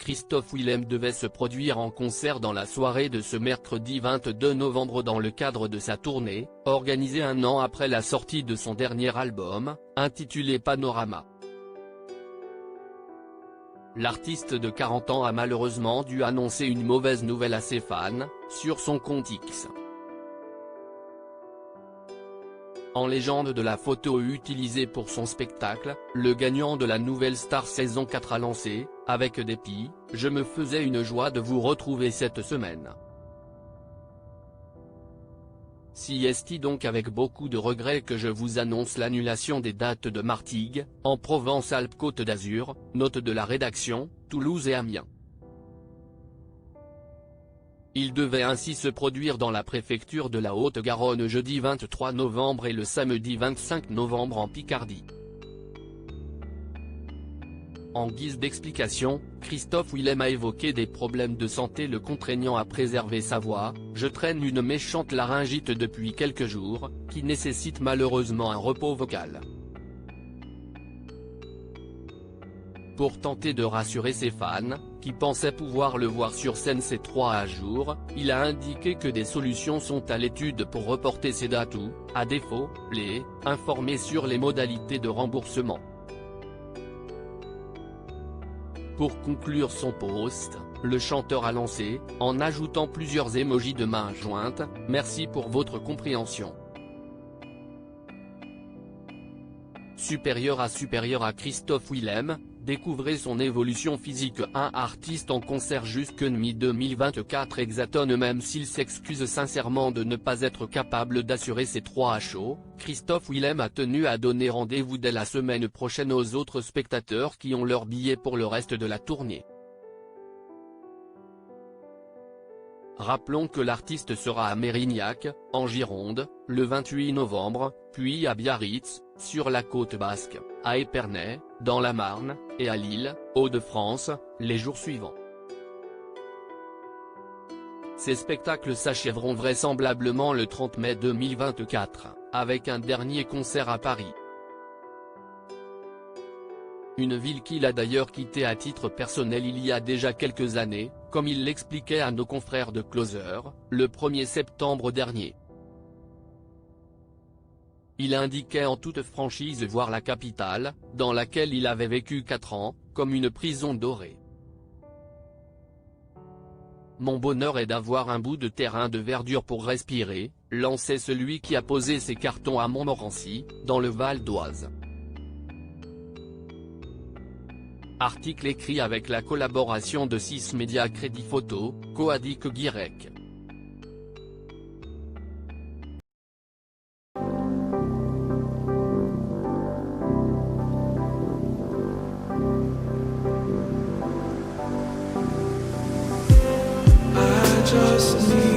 Christophe Willem devait se produire en concert dans la soirée de ce mercredi 22 novembre dans le cadre de sa tournée, organisée un an après la sortie de son dernier album, intitulé Panorama. L'artiste de 40 ans a malheureusement dû annoncer une mauvaise nouvelle à ses fans, sur son compte X. En légende de la photo utilisée pour son spectacle, le gagnant de la Nouvelle Star saison 4 a lancé, avec dépit, « Je me faisais une joie de vous retrouver cette semaine. Si est donc avec beaucoup de regret que je vous annonce l'annulation des dates de Martigues, en Provence-Alpes-Côte d'Azur, note de la rédaction, Toulouse et Amiens. Il devait ainsi se produire dans la préfecture de la Haute-Garonne jeudi 23 novembre et le samedi 25 novembre en Picardie. En guise d'explication, Christophe Willem a évoqué des problèmes de santé le contraignant à préserver sa voix. « Je traîne une méchante laryngite depuis quelques jours, qui nécessite malheureusement un repos vocal. » Pour tenter de rassurer ses fans, qui pensaient pouvoir le voir sur scène ces 3 jours, il a indiqué que des solutions sont à l'étude pour reporter ces dates ou, à défaut, les informer sur les modalités de remboursement. Pour conclure son post, le chanteur a lancé, en ajoutant plusieurs émojis de mains jointes, « Merci pour votre compréhension. » Supérieur à Christophe Willem, découvrez son évolution physique. Un artiste en concert jusque mi-2024 exatonne même s'il s'excuse sincèrement de ne pas être capable d'assurer ces 3 shows. Christophe Willem a tenu à donner rendez-vous dès la semaine prochaine aux autres spectateurs qui ont leur billet pour le reste de la tournée. Rappelons que l'artiste sera à Mérignac, en Gironde, le 28 novembre, puis à Biarritz, sur la côte basque, à Épernay, dans la Marne, et à Lille, Hauts-de-France, les jours suivants. Ces spectacles s'achèveront vraisemblablement le 30 mai 2024, avec un dernier concert à Paris. Une ville qu'il a d'ailleurs quittée à titre personnel il y a déjà quelques années, comme il l'expliquait à nos confrères de Closer, le 1er septembre dernier. Il indiquait en toute franchise voir la capitale, dans laquelle il avait vécu 4 ans, comme une prison dorée. « Mon bonheur est d'avoir un bout de terrain de verdure pour respirer », lançait celui qui a posé ses cartons à Montmorency, dans le Val d'Oise. Article écrit avec la collaboration de 6 médias Crédit Photo, Coadic Guirec. Just need